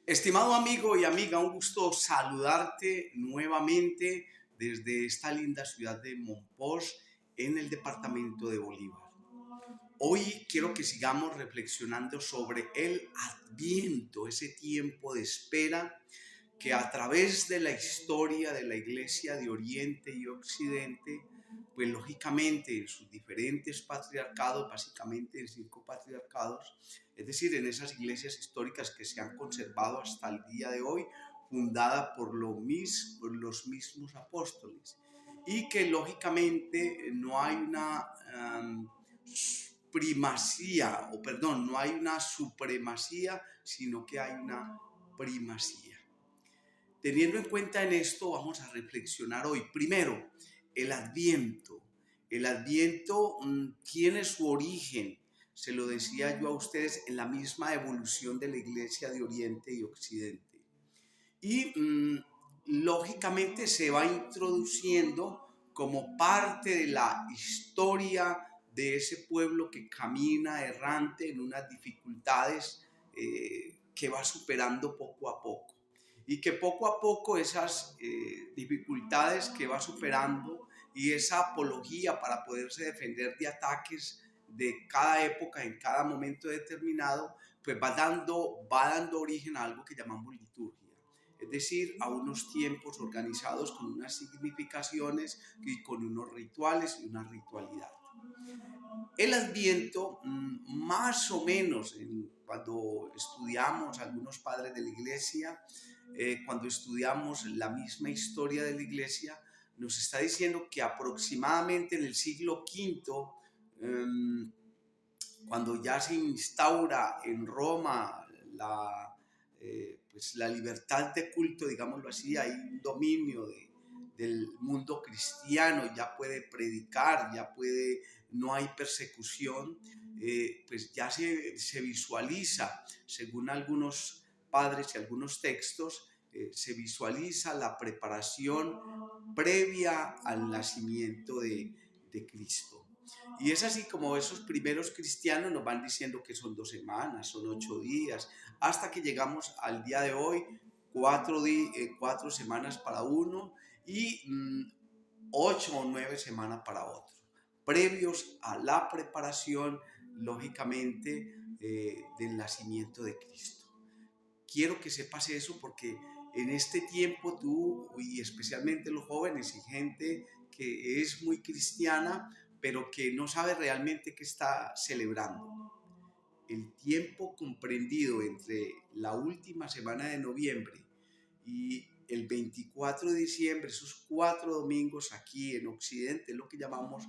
Estimado amigo y amiga, un gusto saludarte nuevamente desde esta linda ciudad de Monpós en el departamento de Bolívar. Hoy quiero que sigamos reflexionando sobre el Adviento, ese tiempo de espera que a través de la historia de la Iglesia de Oriente y Occidente, pues lógicamente en sus diferentes patriarcados, básicamente en 5 patriarcados, es decir, en esas iglesias históricas que se han conservado hasta el día de hoy, fundada por los mismos apóstoles, y que lógicamente no hay una primacía, o perdón, no hay una supremacía, sino que hay una primacía. Teniendo en cuenta en esto, vamos a reflexionar hoy. Primero, el Adviento. El Adviento tiene su origen, se lo decía yo a ustedes, en la misma evolución de la Iglesia de Oriente y Occidente. Y lógicamente se va introduciendo como parte de la historia de ese pueblo que camina errante en unas dificultades que va superando poco a poco. Y que poco a poco esas dificultades que va superando y esa apología para poderse defender de ataques de cada época, en cada momento determinado, pues va dando origen a algo que llamamos liturgia. Es decir, a unos tiempos organizados con unas significaciones y con unos rituales y una ritualidad. El Adviento, más o menos, cuando estudiamos algunos padres de la Iglesia, cuando estudiamos la misma historia de la Iglesia, nos está diciendo que aproximadamente en el siglo V, cuando ya se instaura en Roma pues la libertad de culto, digámoslo así, hay un dominio del mundo cristiano, ya puede predicar, no hay persecución, pues ya se visualiza, según algunos padres y algunos textos, se visualiza la preparación previa al nacimiento de Cristo. Y es así como esos primeros cristianos nos van diciendo que son 2 semanas, son 8 días, hasta que llegamos al día de hoy, 4 semanas para uno y 8 o 9 semanas para otro, previos a la preparación, lógicamente, del nacimiento de Cristo. Quiero que sepas eso porque en este tiempo tú, y especialmente los jóvenes y gente que es muy cristiana, pero que no sabe realmente qué está celebrando. El tiempo comprendido entre la última semana de noviembre y el 24 de diciembre, esos 4 domingos aquí en Occidente, es lo que llamamos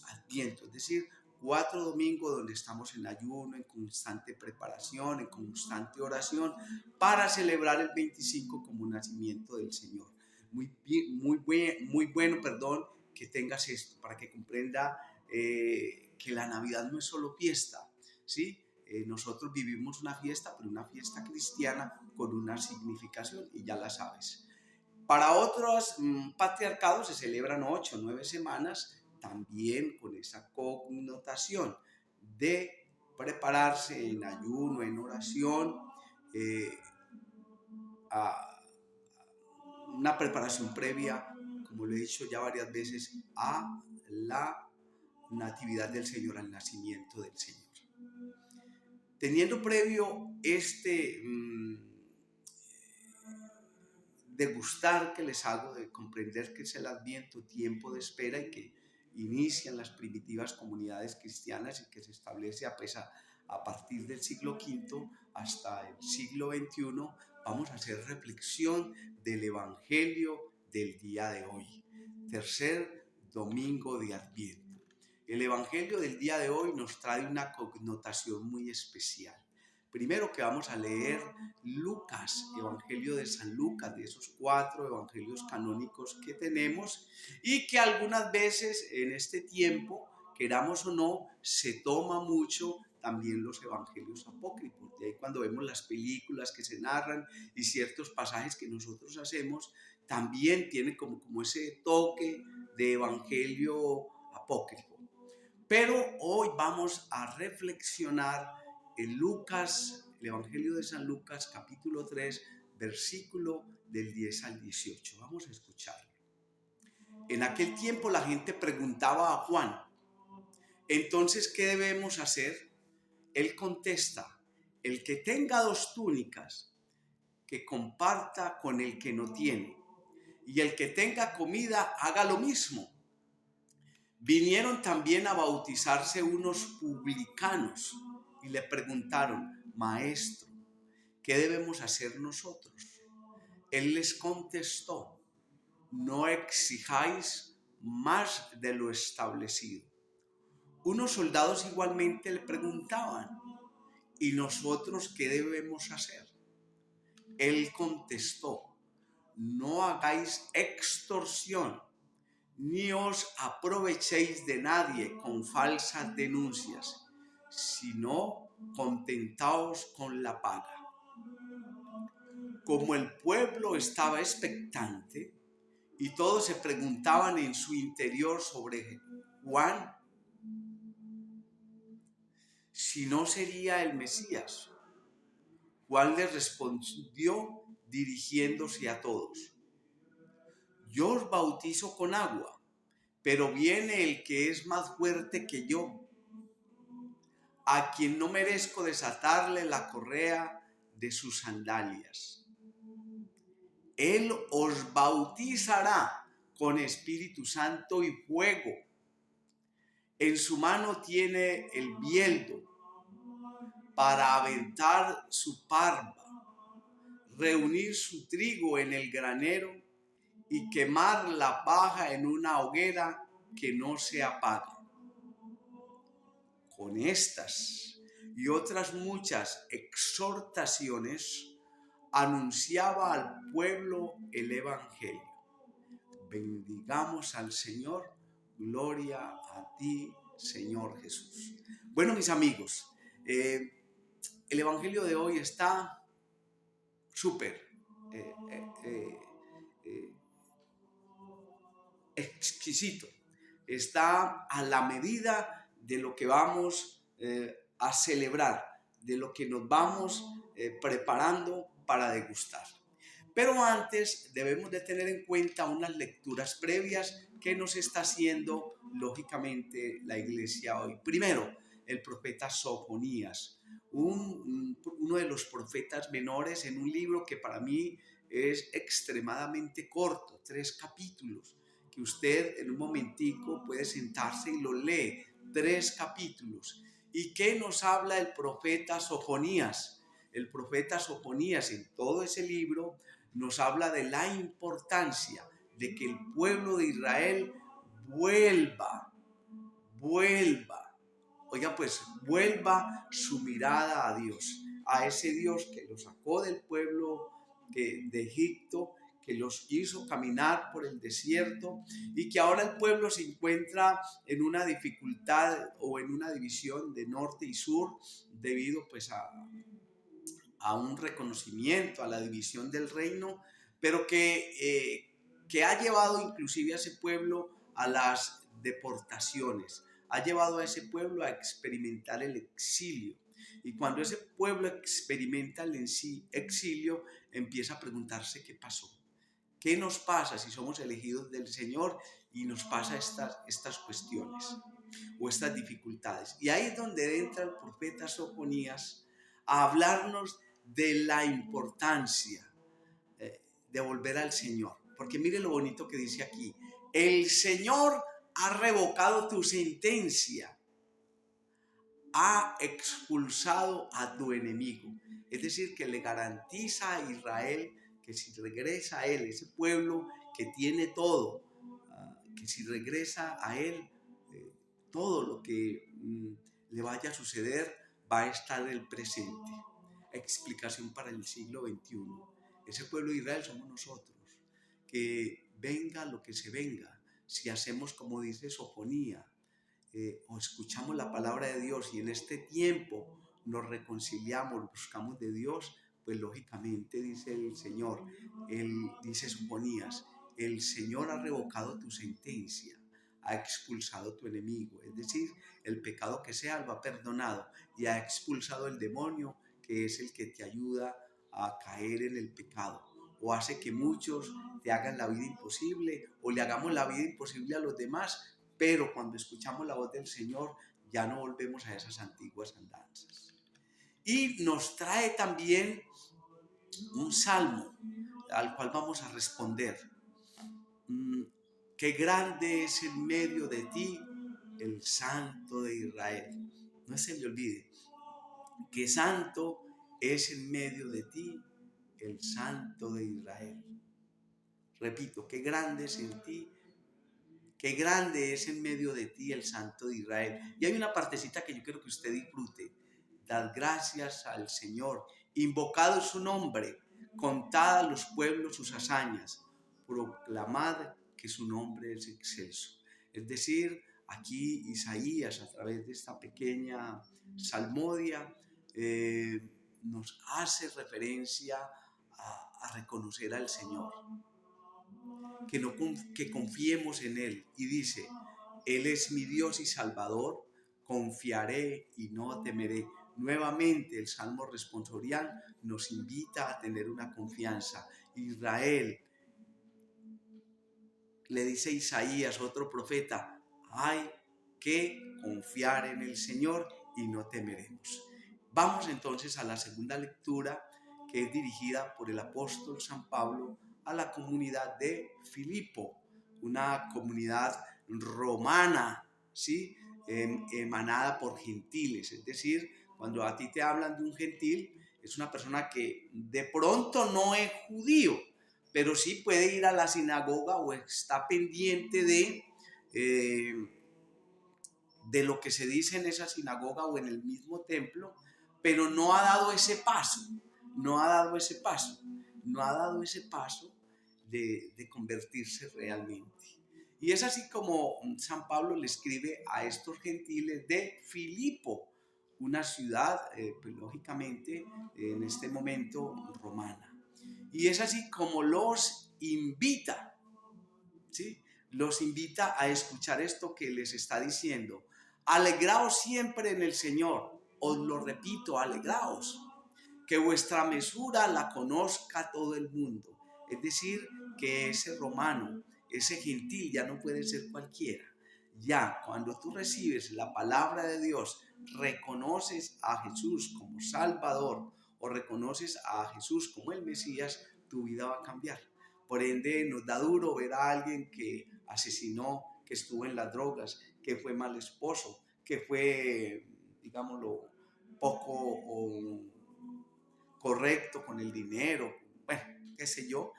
Adviento, es decir, 4 domingos donde estamos en ayuno, en constante preparación, en constante oración, para celebrar el 25 como nacimiento del Señor. Muy bueno, que tengas esto, para que comprenda que la Navidad no es solo fiesta, ¿sí? Nosotros vivimos una fiesta, pero una fiesta cristiana con una significación, y ya la sabes. Para otros patriarcados se celebran 8 o 9 semanas, también con esa connotación de prepararse en ayuno, en oración, a una preparación previa, como lo he dicho ya varias veces, a la natividad del Señor, al nacimiento del Señor. Teniendo previo degustar que les hago, de comprender que es el Adviento, tiempo de espera, y que inician las primitivas comunidades cristianas y que se establece a partir del siglo V hasta el siglo XXI, vamos a hacer reflexión del Evangelio del día de hoy, tercer domingo de Adviento. El Evangelio del día de hoy nos trae una connotación muy especial. Primero que vamos a leer Lucas, Evangelio de San Lucas, de esos 4 evangelios canónicos que tenemos y que algunas veces en este tiempo, queramos o no, se toma mucho también los evangelios apócrifos. De ahí cuando vemos las películas que se narran y ciertos pasajes que nosotros hacemos, también tiene como ese toque de evangelio apócrifo. Pero hoy vamos a reflexionar en Lucas el Evangelio de San Lucas, capítulo 3, versículo del 10 al 18. Vamos a escucharlo. En aquel tiempo la gente preguntaba a Juan: entonces, ¿qué debemos hacer? Él contesta: el que tenga 2 túnicas, que comparta con el que no tiene, y el que tenga comida, haga lo mismo. Vinieron también a bautizarse unos publicanos y le preguntaron: Maestro, ¿qué debemos hacer nosotros? Él les contestó: no exijáis más de lo establecido. Unos soldados igualmente le preguntaban: ¿y nosotros qué debemos hacer? Él contestó: no hagáis extorsión, ni os aprovechéis de nadie con falsas denuncias, sino contentaos con la paga. Como el pueblo estaba expectante y todos se preguntaban en su interior sobre Juan si no sería el Mesías, Juan les respondió dirigiéndose a todos: yo os bautizo con agua, pero viene el que es más fuerte que yo, a quien no merezco desatarle la correa de sus sandalias. Él os bautizará con Espíritu Santo y fuego. En su mano tiene el bieldo para aventar su parva, reunir su trigo en el granero y quemar la paja en una hoguera que no se apaga. Con estas y otras muchas exhortaciones anunciaba al pueblo el Evangelio. Bendigamos al Señor. Gloria a ti, Señor Jesús. Bueno, mis amigos, el Evangelio de hoy está súper exquisito. Está a la medida de lo que vamos a celebrar, de lo que nos vamos preparando para degustar. Pero antes debemos de tener en cuenta unas lecturas previas que nos está haciendo lógicamente la iglesia hoy. Primero, el profeta Sofonías, uno de los profetas menores en un libro que para mí es extremadamente corto, 3 capítulos, que usted en un momentico puede sentarse y lo lee, 3 capítulos. ¿Y qué nos habla el profeta Sofonías? El profeta Sofonías en todo ese libro nos habla de la importancia de que el pueblo de Israel vuelva, vuelva su mirada a Dios, a ese Dios que los sacó del pueblo de Egipto, que los hizo caminar por el desierto y que ahora el pueblo se encuentra en una dificultad o en una división de norte y sur debido pues a un reconocimiento, a la división del reino, pero que ha llevado inclusive a ese pueblo a las deportaciones, ha llevado a ese pueblo a experimentar el exilio. Y cuando ese pueblo experimenta el exilio, empieza a preguntarse qué pasó. ¿Qué nos pasa si somos elegidos del Señor y nos pasa estas cuestiones o estas dificultades? Y ahí es donde entra el profeta Sofonías a hablarnos de la importancia de volver al Señor. Porque mire lo bonito que dice aquí: el Señor ha revocado tu sentencia, ha expulsado a tu enemigo. Es decir, que le garantiza a Israel que si regresa a él, ese pueblo que tiene todo, que si regresa a él, todo lo que le vaya a suceder va a estar en el presente. Explicación para el siglo XXI. Ese pueblo de Israel somos nosotros. Que venga lo que se venga, si hacemos como dice Sofonía, o escuchamos la palabra de Dios y en este tiempo nos reconciliamos, buscamos de Dios, pues lógicamente dice el Señor, dice Sofonías, el Señor ha revocado tu sentencia, ha expulsado tu enemigo, es decir, el pecado que sea lo ha perdonado y ha expulsado el demonio que es el que te ayuda a caer en el pecado, o hace que muchos te hagan la vida imposible o le hagamos la vida imposible a los demás, pero cuando escuchamos la voz del Señor ya no volvemos a esas antiguas andanzas. Y nos trae también un salmo al cual vamos a responder. Qué grande es en medio de ti el Santo de Israel. No se me olvide, que santo es en medio de ti el Santo de Israel. Repito, qué grande es en ti, qué grande es en medio de ti el Santo de Israel. Y hay una partecita que yo quiero que usted disfrute. Dad gracias al Señor, invocad su nombre, contad a los pueblos sus hazañas, proclamad que su nombre es excelso. Es decir, aquí Isaías, a través de esta pequeña salmodia, nos hace referencia a reconocer al Señor, que confiemos en Él, y dice: Él es mi Dios y Salvador, confiaré y no temeré. Nuevamente el Salmo responsorial nos invita a tener una confianza. Israel, le dice Isaías, otro profeta, hay que confiar en el Señor y no temeremos. Vamos entonces a la segunda lectura, que es dirigida por el apóstol San Pablo a la comunidad de Filipo, una comunidad romana, ¿sí? Emanada por gentiles. Es decir, cuando a ti te hablan de un gentil, es una persona que de pronto no es judío, pero sí puede ir a la sinagoga o está pendiente de lo que se dice en esa sinagoga o en el mismo templo, pero no ha dado ese paso, de convertirse realmente. Y es así como San Pablo le escribe a estos gentiles de Filipo, una ciudad, pues lógicamente, en este momento romana. Y es así como los invita, ¿sí? Los invita a escuchar esto que les está diciendo. Alegraos siempre en el Señor. Os lo repito, alegraos. Que vuestra mesura la conozca todo el mundo. Es decir, que ese romano, ese gentil ya no puede ser cualquiera. Ya cuando tú recibes la palabra de Dios, reconoces a Jesús como Salvador o reconoces a Jesús como el Mesías, tu vida va a cambiar. Por ende, nos da duro ver a alguien que asesinó, que estuvo en las drogas, que fue mal esposo, que fue, digámoslo, poco correcto con el dinero, bueno, qué sé yo.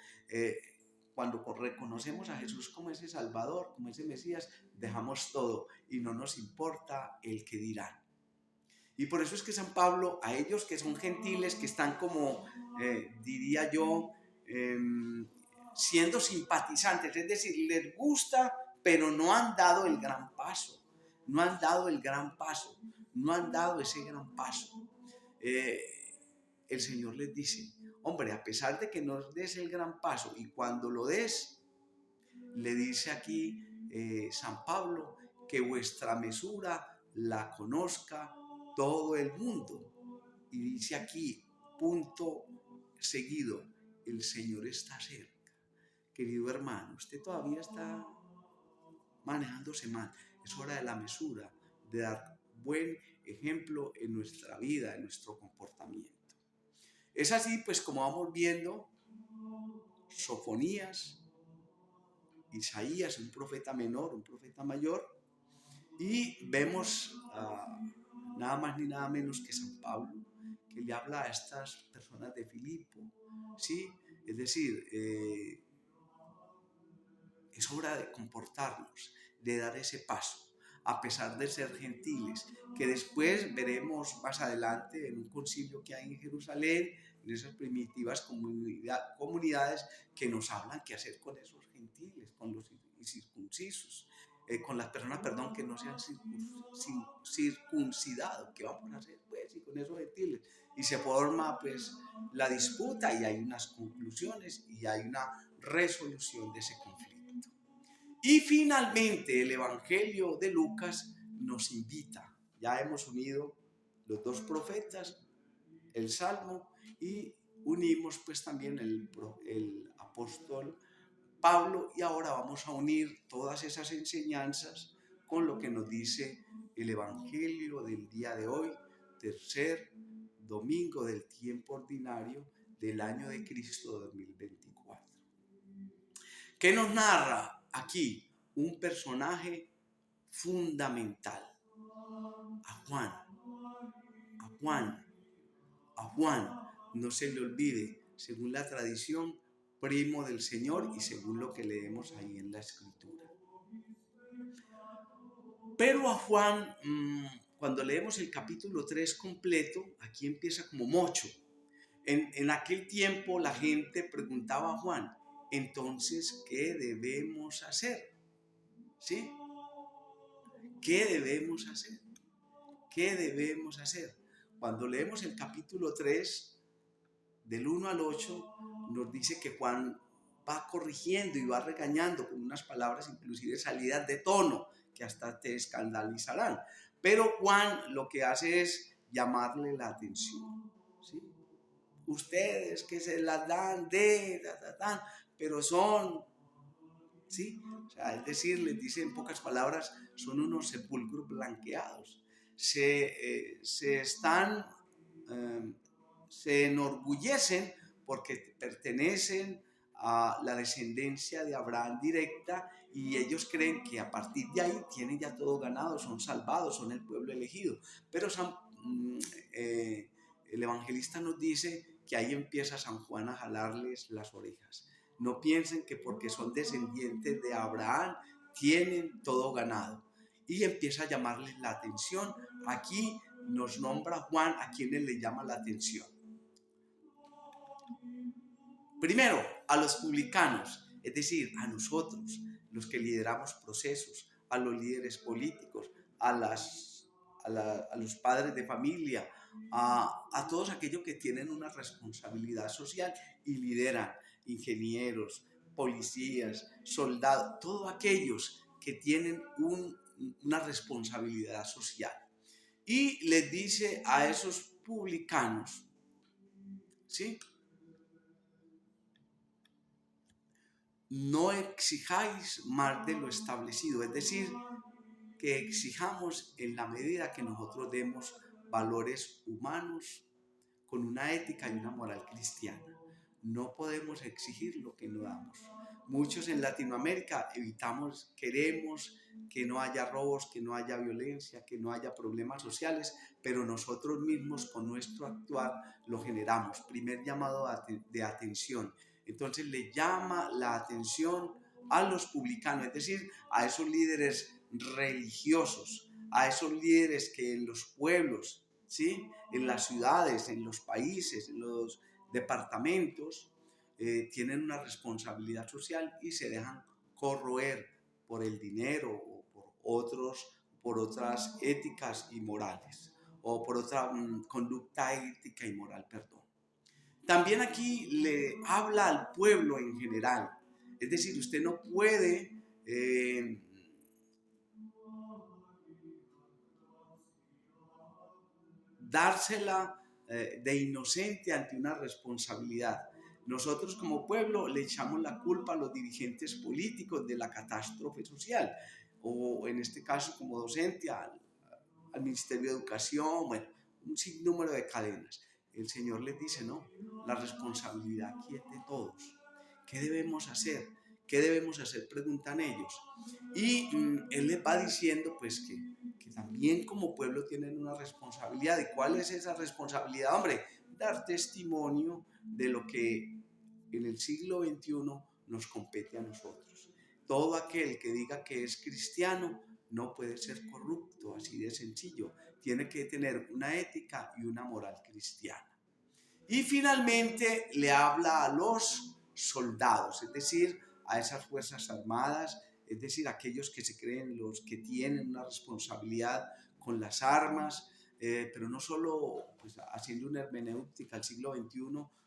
Cuando reconocemos a Jesús como ese Salvador, como ese Mesías, dejamos todo y no nos importa el que dirán. Y por eso es que San Pablo, a ellos que son gentiles, que están como, diría yo, siendo simpatizantes, es decir, les gusta, pero no han dado el gran paso, no han dado ese gran paso. El Señor les dice: hombre, a pesar de que no des el gran paso, y cuando lo des, le dice aquí San Pablo, que vuestra mesura la conozca todo el mundo. Y dice aquí, punto seguido, el Señor está cerca. Querido hermano, usted todavía está manejándose mal. Es hora de la mesura, de dar buen ejemplo en nuestra vida, en nuestro comportamiento. Es así, pues, como vamos viendo, Sofonías, Isaías, un profeta menor, un profeta mayor, y vemos nada más ni nada menos que San Pablo, que le habla a estas personas de Filipo, ¿sí? Es decir, es hora de comportarnos, de dar ese paso, a pesar de ser gentiles, que después veremos más adelante en un concilio que hay en Jerusalén, en esas primitivas comunidades que nos hablan qué hacer con esos gentiles, con los incircuncisos, con las personas, que no se han circuncidado, ¿qué vamos a hacer pues? Y con esos gentiles, y se forma pues la disputa, y hay unas conclusiones y hay una resolución de ese conflicto. Y finalmente el Evangelio de Lucas nos invita, ya hemos unido los dos profetas, el Salmo y unimos pues también el apóstol Pablo, y ahora vamos a unir todas esas enseñanzas con lo que nos dice el Evangelio del día de hoy, tercer domingo del tiempo ordinario del año de Cristo 2024. ¿Qué nos narra aquí? Un personaje fundamental, a Juan, a Juan, a Juan, no se le olvide, según la tradición, primo del Señor y según lo que leemos ahí en la Escritura. Pero a Juan, cuando leemos el capítulo 3 completo, aquí empieza como mocho. En aquel tiempo la gente preguntaba a Juan, entonces, ¿qué debemos hacer? ¿Sí? ¿Qué debemos hacer? ¿Qué debemos hacer? Cuando leemos el capítulo 3, del 1 al 8, nos dice que Juan va corrigiendo y va regañando con unas palabras inclusive salidas de tono que hasta te escandalizarán. Pero Juan lo que hace es llamarle la atención, ¿sí? Ustedes que se las dan pero son, ¿sí? O sea, es decir, les dice en pocas palabras, son unos sepulcros blanqueados. Se enorgullecen porque pertenecen a la descendencia de Abraham directa y ellos creen que a partir de ahí tienen ya todo ganado, son salvados, son el pueblo elegido. Pero el evangelista nos dice que ahí empieza San Juan a jalarles las orejas. No piensen que porque son descendientes de Abraham tienen todo ganado. Y empieza a llamarles la atención. Aquí nos nombra Juan a quienes le llama la atención. Primero, a los publicanos, es decir, a nosotros, los que lideramos procesos, a los líderes políticos, a los padres de familia, a todos aquellos que tienen una responsabilidad social y lideran, ingenieros, policías, soldados, todos aquellos que tienen una responsabilidad social. Y les dice a esos publicanos, ¿sí? No exijáis más de lo establecido, es decir, que exijamos en la medida que nosotros demos valores humanos con una ética y una moral cristiana. No podemos exigir lo que no damos. Muchos en Latinoamérica queremos que no haya robos, que no haya violencia, que no haya problemas sociales, pero nosotros mismos con nuestro actuar lo generamos. Primer llamado de atención. Entonces le llama la atención a los publicanos, es decir, a esos líderes religiosos, a esos líderes que en los pueblos, ¿sí?, en las ciudades, en los países, en los departamentos, tienen una responsabilidad social y se dejan corroer por el dinero o por otras éticas y morales, o por otra conducta ética y moral, perdón. También aquí le habla al pueblo en general, es decir, usted no puede dársela de inocente ante una responsabilidad. Nosotros como pueblo le echamos la culpa a los dirigentes políticos de la catástrofe social, o en este caso como docente al Ministerio de Educación, bueno, un sinnúmero de cadenas. El Señor les dice, no, la responsabilidad aquí es de todos. ¿Qué debemos hacer? ¿Qué debemos hacer? Preguntan ellos. Y Él les va diciendo pues que también como pueblo tienen una responsabilidad. ¿Y cuál es esa responsabilidad? Hombre, dar testimonio de lo que en el siglo XXI nos compete a nosotros. Todo aquel que diga que es cristiano no puede ser corrupto, así de sencillo. Tiene que tener una ética y una moral cristiana. Y finalmente le habla a los soldados, es decir, a esas fuerzas armadas, es decir, aquellos que se creen los que tienen una responsabilidad con las armas, pero no solo, pues, haciendo una hermenéutica al siglo XXI,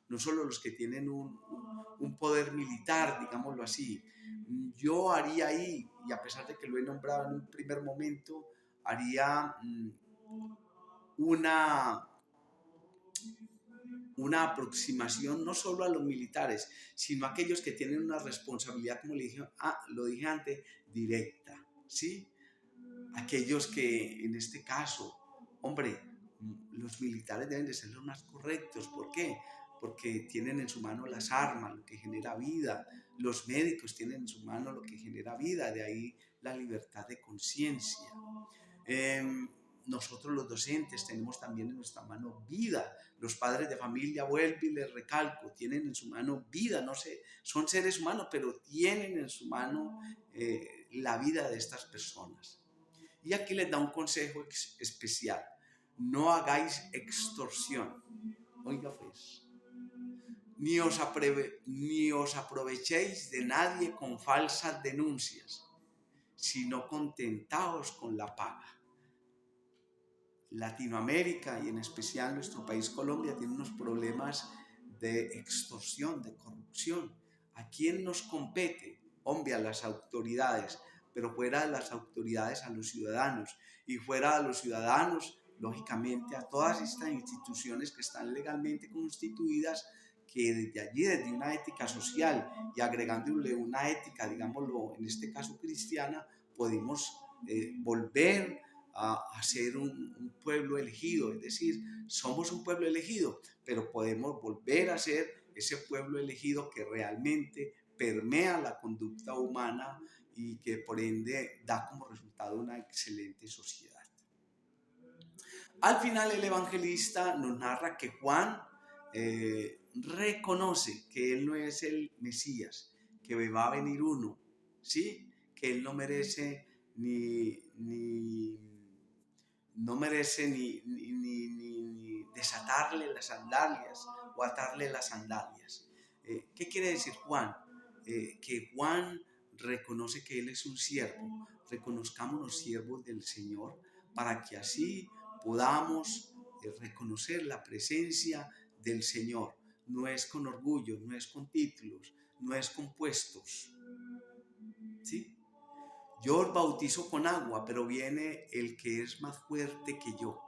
no solo los que tienen un poder militar, digámoslo así. Yo haría ahí, y a pesar de que lo he nombrado en un primer momento, haría una una aproximación no solo a los militares, sino a aquellos que tienen una responsabilidad, como lo dije antes, directa, ¿sí? Aquellos que en este caso, hombre, los militares deben de ser los más correctos. ¿Por qué? Porque tienen en su mano las armas, lo que genera vida. Los médicos tienen en su mano lo que genera vida, de ahí la libertad de conciencia. Nosotros los docentes tenemos también en nuestra mano vida. Los padres de familia, vuelvo y les recalco, tienen en su mano vida. No sé, son seres humanos, pero tienen en su mano la vida de estas personas. Y aquí les da un consejo especial. No hagáis extorsión. Oiga pues. Ni os aprovechéis de nadie con falsas denuncias, sino contentaos con la paga. Latinoamérica y en especial nuestro país Colombia tiene unos problemas de extorsión, de corrupción. ¿A quién nos compete? Hombre, a las autoridades, pero fuera de las autoridades a los ciudadanos y fuera de los ciudadanos, lógicamente, a todas estas instituciones que están legalmente constituidas, que desde allí, desde una ética social y agregándole una ética, digámoslo, en este caso cristiana, podemos volver a ser un pueblo elegido, es decir, somos un pueblo elegido, pero podemos volver a ser ese pueblo elegido que realmente permea la conducta humana y que por ende da como resultado una excelente sociedad. Al final el evangelista nos narra que Juan reconoce que él no es el Mesías, que va a venir uno, ¿sí? Que él no merece ni desatarle las sandalias o atarle las sandalias. ¿Qué quiere decir Juan? Que Juan reconoce que él es un siervo. Reconozcamos los siervos del Señor para que así podamos reconocer la presencia del Señor. No es con orgullo, no es con títulos, no es con puestos, ¿sí? Yo os bautizo con agua, pero viene el que es más fuerte que yo,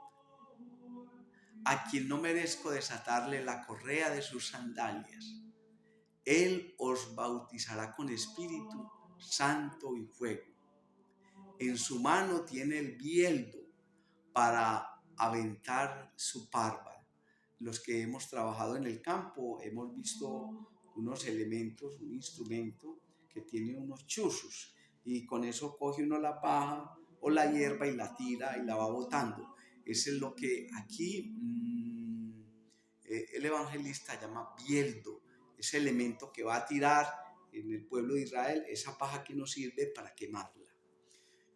a quien no merezco desatarle la correa de sus sandalias. Él os bautizará con Espíritu Santo y fuego. En su mano tiene el bieldo para aventar su parva. Los que hemos trabajado en el campo hemos visto unos elementos, un instrumento que tiene unos chuzos y con eso coge uno la paja o la hierba y la tira y la va botando. Eso es lo que aquí el evangelista llama bieldo, ese elemento que va a tirar en el pueblo de Israel, esa paja que nos sirve para quemarla.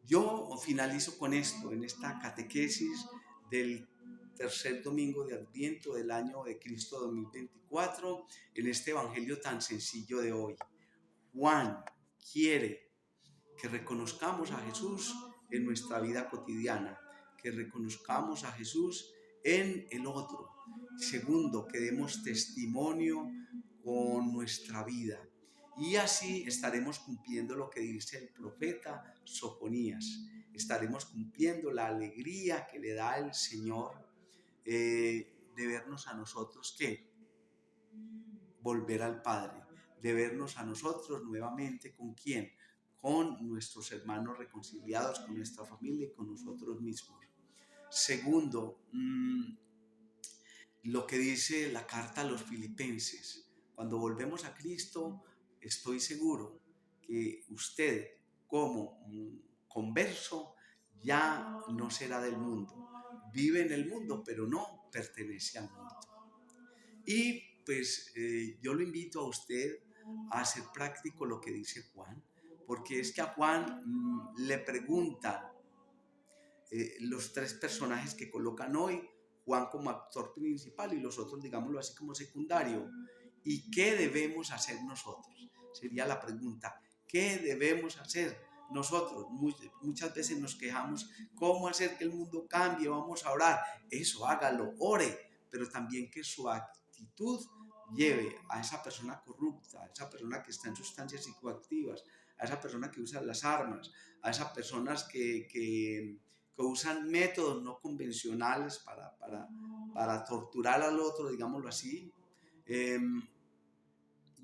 Yo finalizo con esto, en esta catequesis del tercer domingo de Adviento del año de Cristo 2024, en este evangelio tan sencillo de hoy. Juan quiere que reconozcamos a Jesús en nuestra vida cotidiana, que reconozcamos a Jesús en el otro. Segundo, que demos testimonio con nuestra vida. Y así estaremos cumpliendo lo que dice el profeta Sofonías. Estaremos cumpliendo la alegría que le da el Señor de vernos a nosotros, ¿qué? Volver al Padre, de vernos a nosotros nuevamente, ¿con quién? Con nuestros hermanos reconciliados, con nuestra familia y con nosotros mismos. Segundo, lo que dice la carta a los Filipenses. Cuando volvemos a Cristo, estoy seguro que usted como converso ya no será del mundo. Vive en el mundo, pero no pertenece al mundo. Y pues yo lo invito a usted a hacer práctico lo que dice Juan, porque es que a Juan le preguntan los tres personajes que colocan hoy, Juan como actor principal y los otros, digámoslo así, como secundario. ¿Y qué debemos hacer nosotros? Sería la pregunta. ¿Qué debemos hacer nosotros? Muchas veces nos quejamos, ¿cómo hacer que el mundo cambie? Vamos a orar. Eso, hágalo, ore, pero también que su actitud lleve a esa persona corrupta, a esa persona que está en sustancias psicoactivas, a esa persona que usa las armas, a esas personas que que usan métodos no convencionales para torturar al otro, digámoslo así,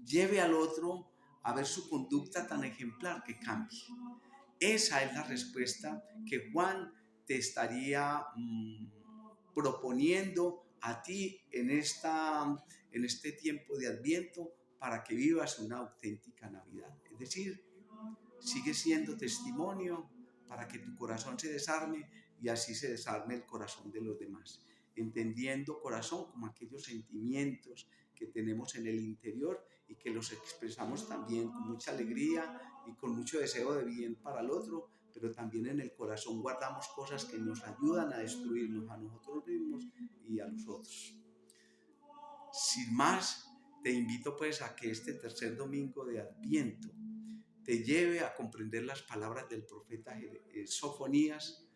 lleve al otro a ver su conducta tan ejemplar que cambie. Esa es la respuesta que Juan te estaría proponiendo a ti en este tiempo de Adviento para que vivas una auténtica Navidad. Es decir, sigue siendo testimonio para que tu corazón se desarme y así se desarme el corazón de los demás. Entendiendo corazón como aquellos sentimientos que tenemos en el interior y que los expresamos también con mucha alegría y con mucho deseo de bien para el otro, pero también en el corazón guardamos cosas que nos ayudan a destruirnos a nosotros mismos y a los otros. Sin más, te invito pues a que este tercer domingo de Adviento te lleve a comprender las palabras del profeta Sofonías,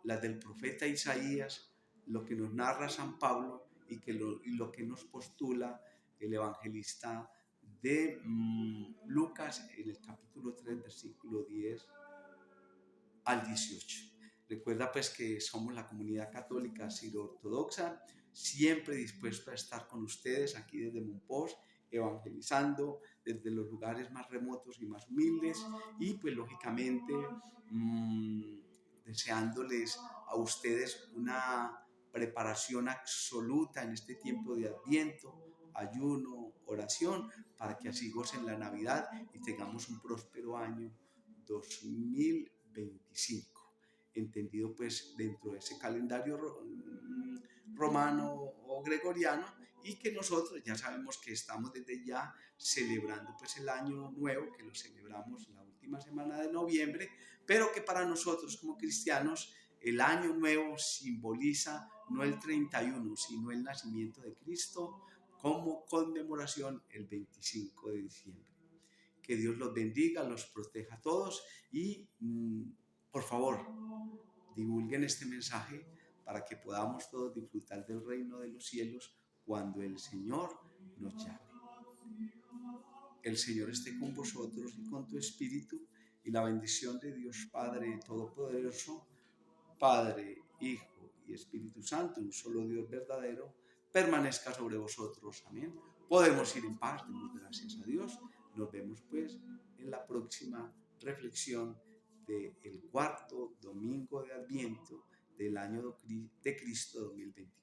las del profeta Isaías, lo que nos narra San Pablo y lo que nos postula el evangelista de Lucas en el capítulo 3, versículo 10 al 18. Recuerda pues que somos la comunidad católica sirio-ortodoxa, siempre dispuesto a estar con ustedes aquí desde Monpós, evangelizando desde los lugares más remotos y más humildes y pues lógicamente deseándoles a ustedes una preparación absoluta en este tiempo de Adviento, ayuno, oración, para que así gocen la Navidad y tengamos un próspero año 2025, entendido pues dentro de ese calendario romano o gregoriano, y que nosotros ya sabemos que estamos desde ya celebrando pues el año nuevo, que lo celebramos la última semana de noviembre, pero que para nosotros como cristianos el año nuevo simboliza no el 31, sino el nacimiento de Cristo como conmemoración el 25 de diciembre. Que Dios los bendiga, los proteja a todos y por favor, divulguen este mensaje para que podamos todos disfrutar del reino de los cielos cuando el Señor nos llame. El Señor esté con vosotros y con tu espíritu, y la bendición de Dios Padre Todopoderoso, Padre, Hijo y Espíritu Santo, un solo Dios verdadero, permanezca sobre vosotros. Amén. Podemos ir en paz, demos gracias a Dios. Nos vemos pues en la próxima reflexión del cuarto domingo de Adviento del año de Cristo 2024.